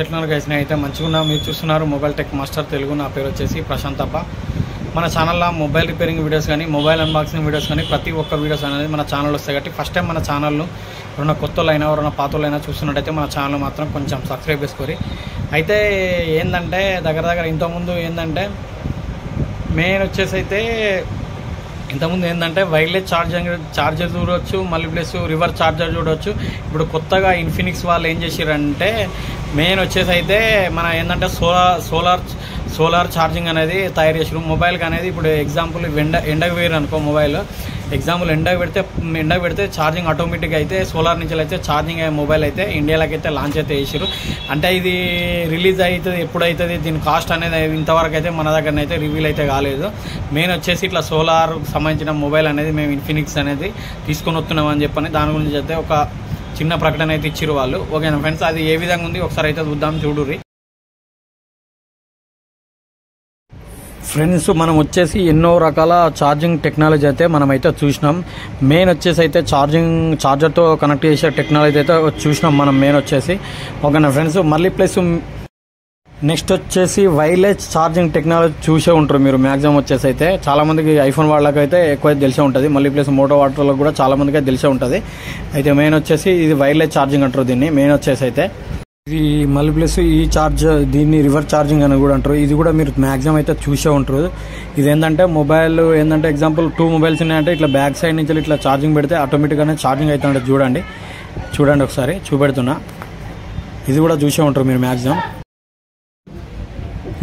ఎట్లా గైస్ అయితే మంచిగా మీరు చూస్తున్నారు మొబైల్ టెక్ మాస్టర్ తెలుగు. నా పేరు వచ్చేసి ప్రశాంత్ అబ్బ. మన ఛానల్లో మొబైల్ రిపేరింగ్ వీడియోస్ కానీ మొబైల్ అన్బాక్సింగ్ వీడియోస్ కానీ ప్రతి ఒక్క వీడియోస్ అనేది మన ఛానల్ వస్తాయి. కాబట్టి ఫస్ట్ టైం మన ఛానల్ను ఎవరైనా కొత్తలైనా ఎవరైనా పాతలైనా చూస్తున్నట్టయితే మన ఛానల్ మాత్రం కొంచెం సబ్స్క్రైబ్ చేసుకోరి. అయితే ఏంటంటే దగ్గర ఇంతకుముందు ఏంటంటే మెయిన్ వచ్చేసి అయితే ఇంతకుముందు ఏంటంటే వైర్లెస్ ఛార్జర్ చూడవచ్చు, మళ్ళీ ప్లస్ రివర్స్ ఛార్జర్ చూడవచ్చు. ఇప్పుడు కొత్తగా ఇన్ఫినిక్స్ వాళ్ళు ఏం చేశారంటే మెయిన్ వచ్చేసి అయితే మన ఏంటంటే సోలార్ ఛార్జింగ్ అనేది తయారు చేసారు మొబైల్కి అనేది. ఇప్పుడు ఎగ్జాంపుల్ ఎండకు వేరు అనుకో మొబైల్, ఎగ్జాంపుల్ ఎండకు పెడితే ఛార్జింగ్ ఆటోమేటిక్గా అయితే సోలార్ నుంచి అయితే ఛార్జింగ్ అయ్యే మొబైల్ అయితే ఇండియాలోకి అయితే లాంచ్ అయితే చేసారు. అంటే ఇది రిలీజ్ అవుతుంది ఎప్పుడైతుంది, దీని కాస్ట్ అనేది ఇంతవరకు అయితే మన దగ్గర అయితే రివీల్ అయితే కాలేదు. మెయిన్ వచ్చేసి ఇట్లా సోలార్ సంబంధించిన మొబైల్ అనేది మేము ఇన్ఫినిక్స్ అనేది తీసుకొని వస్తున్నామని చెప్పని దాని గురించి అయితే ఒక చిన్న ప్రకటన అయితే ఇచ్చిరు వాళ్ళు. ఓకేనా ఫ్రెండ్స్, అది ఏ విధంగా ఉంది ఒకసారి అయితే చూద్దాం, చూడుర్రి ఫ్రెండ్స్. మనం వచ్చేసి ఎన్నో రకాల ఛార్జింగ్ టెక్నాలజీ అయితే మనమైతే చూసినాం. మెయిన్ వచ్చేసి అయితే ఛార్జర్తో కనెక్ట్ చేసే టెక్నాలజీ అయితే చూసినాం మనం మెయిన్ వచ్చేసి. ఓకేనా ఫ్రెండ్స్, మళ్ళీ ప్లస్ నెక్స్ట్ వచ్చేసి వైర్లెస్ ఛార్జింగ్ టెక్నాలజీ చూసే ఉంటారు మీరు మ్యాక్సిమం వచ్చేసి అయితే. చాలామందికి ఐఫోన్ వాళ్ళకైతే ఎక్కువ తెలిసే ఉంటుంది, మళ్ళీ ప్లస్ మోటో వాటర్లకు కూడా చాలామందికి తెలిసే ఉంటుంది. అయితే మెయిన్ వచ్చేసి ఇది వైర్లెస్ ఛార్జింగ్ అంటారు దీన్ని మెయిన్ వచ్చేసి అయితే. ఇది మళ్ళీ ప్లస్ ఈ దీన్ని రివర్స్ ఛార్జింగ్ అని కూడా అంటారు. ఇది కూడా మీరు మ్యాక్సిమం అయితే చూసే ఉంటారు. ఇది ఏంటంటే మొబైల్ ఏంటంటే ఎగ్జాంపుల్ 2 మొబైల్స్ ఉన్నాయంటే ఇట్లా బ్యాక్ సైడ్ నుంచి ఇట్లా ఛార్జింగ్ పెడితే ఆటోమేటిక్గానే ఛార్జింగ్ అవుతుంటే చూడండి ఒకసారి చూపెడుతున్నా. ఇది కూడా చూసే ఉంటారు మీరు మ్యాక్సిమం.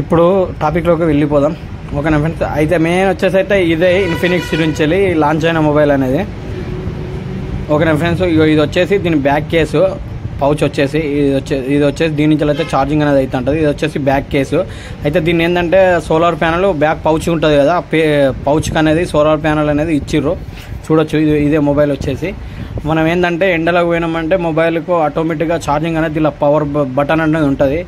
ఇప్పుడు టాపిక్లోకి వెళ్ళిపోదాం. ఓకేనా ఫ్రెండ్స్, అయితే మెయిన్ వచ్చేసి అయితే ఇదే ఇన్ఫినిక్స్ నుంచి వెళ్ళి లాంచ్ అయిన మొబైల్ అనేది. ఓకేనా ఫ్రెండ్స్, ఇది వచ్చేసి దీని బ్యాక్ కేసు పౌచ్ వచ్చేసి ఇది వచ్చేసి దీని నుంచి అయితే ఛార్జింగ్ అనేది అయితే ఉంటుంది. ఇది వచ్చేసి బ్యాక్ కేసు. అయితే దీన్ని ఏంటంటే సోలార్ ప్యానల్ బ్యాక్ పౌచ్ ఉంటుంది కదా, పౌచ్కి అనేది సోలార్ ప్యానల్ అనేది ఇచ్చిర్రు చూడొచ్చు. ఇదే మొబైల్ వచ్చేసి మనం ఏంటంటే ఎండలోకి పోయినామంటే మొబైల్కు ఆటోమేటిక్గా ఛార్జింగ్ అనేది ఇలా పవర్ బటన్ అనేది ఉంటుంది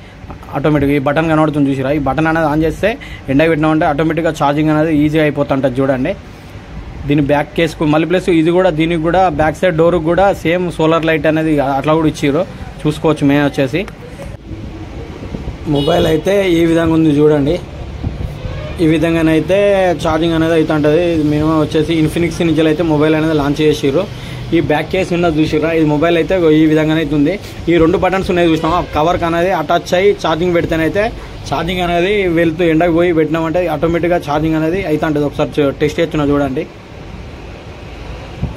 ఆటోమేటిక్గా. ఈ బటన్ కనబడుతుంది చూసిరా, ఈ బటన్ అనేది ఆన్ చేస్తే ఎండకి పెట్టినామంటే ఆటోమేటిక్గా ఛార్జింగ్ అనేది ఈజీగా అయిపోతుంటుంది చూడండి. దీని బ్యాక్ కేసుకు మళ్ళీ ప్లస్ ఇది కూడా దీనికి కూడా బ్యాక్ సైడ్ డోర్కి కూడా సేమ్ సోలార్ లైట్ అనేది అట్లా కూడా ఇచ్చిర్రు చూసుకోవచ్చు. మెయిన్ వచ్చేసి మొబైల్ అయితే ఈ విధంగా ఉంది చూడండి. ఈ విధంగానైతే ఛార్జింగ్ అనేది అయితే ఉంటుంది. మినిమం వచ్చేసి ఇన్ఫినిక్స్ నుంచి అయితే మొబైల్ అనేది లాంచ్ చేసిర్రు. ఈ బ్యాక్ కేసు ఉన్నది చూసిర్రా, ఇది మొబైల్ అయితే ఈ విధంగానే ఉంది. ఈ 2 బటన్స్ ఉన్నాయి చూసినాం, కవర్కి అనేది అటాచ్ అయ్యి ఛార్జింగ్ పెడితేనైతే ఛార్జింగ్ అనేది వెళ్తూ ఎండకు పోయి పెట్టినామంటే ఆటోమేటిక్గా ఛార్జింగ్ అనేది అయితే ఉంటుంది. ఒకసారి టెస్ట్ చేస్తున్నా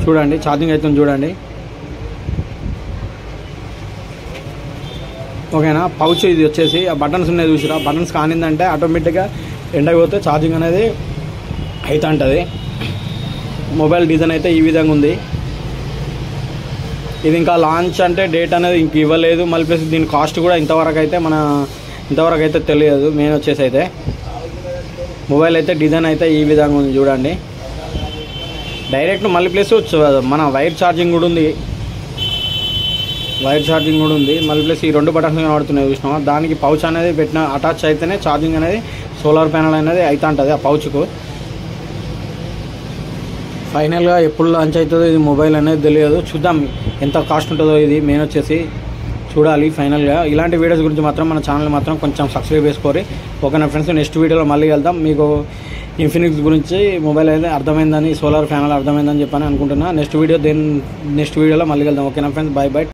చూడండి ఛార్జింగ్ అవుతుంది చూడండి. ఓకేనా, పౌచ్ ఇది వచ్చేసి ఆ బటన్స్ ఉన్నాయి చూసిరా, బటన్స్ కానిందంటే ఆటోమేటిక్గా ఎండకు పోతే ఛార్జింగ్ అనేది అయితే ఉంటుంది. మొబైల్ డిజైన్ అయితే ఈ విధంగా ఉంది. ఇది ఇంకా లాంచ్ అంటే డేట్ అనేది ఇంక ఇవ్వలేదు. మళ్ళీ ప్లస్ దీని కాస్ట్ కూడా ఇంతవరకు అయితే తెలియదు. మెయిన్ వచ్చేసి అయితే మొబైల్ అయితే డిజైన్ అయితే ఈ విధంగా ఉంది చూడండి. డైరెక్ట్ మళ్ళీ ప్లస్ మన వైర్ ఛార్జింగ్ కూడా ఉంది. మళ్ళీ ప్లస్ ఈ 2 బటన్స్ కనబడుతున్నాయి చూసినామా, దానికి పౌచ్ అనేది పెట్టిన అటాచ్ అయితేనే ఛార్జింగ్ అనేది సోలార్ ప్యానల్ అనేది అయితే ఉంటుంది ఆ పౌచ్కు. ఫైనల్గా ఎప్పుడు లాంచ్ అవుతుందో ఇది మొబైల్ అనేది తెలియదు, చూద్దాం ఎంత కాస్ట్ ఉంటుందో ఇది మెయిన్ వచ్చేసి చూడాలి ఫైనల్గా. ఇలాంటి వీడియోస్ గురించి మాత్రం మన ఛానల్ మాత్రం కొంచెం సబ్స్క్రైబ్ చేసుకోరి. ఓకేనా ఫ్రెండ్స్, నెక్స్ట్ వీడియోలో మళ్ళీ వెళ్దాం. మీకు ఇన్ఫినిక్స్ గురించి మొబైల్ అయితే అర్థమైందని, సోలార్ ప్యానల్ అర్థమైందని చెప్పని అనుకుంటున్నా. నెక్స్ట్ వీడియోలో మళ్ళీ వెళ్దాం. ఓకేనా ఫ్రెండ్స్, బాయ్.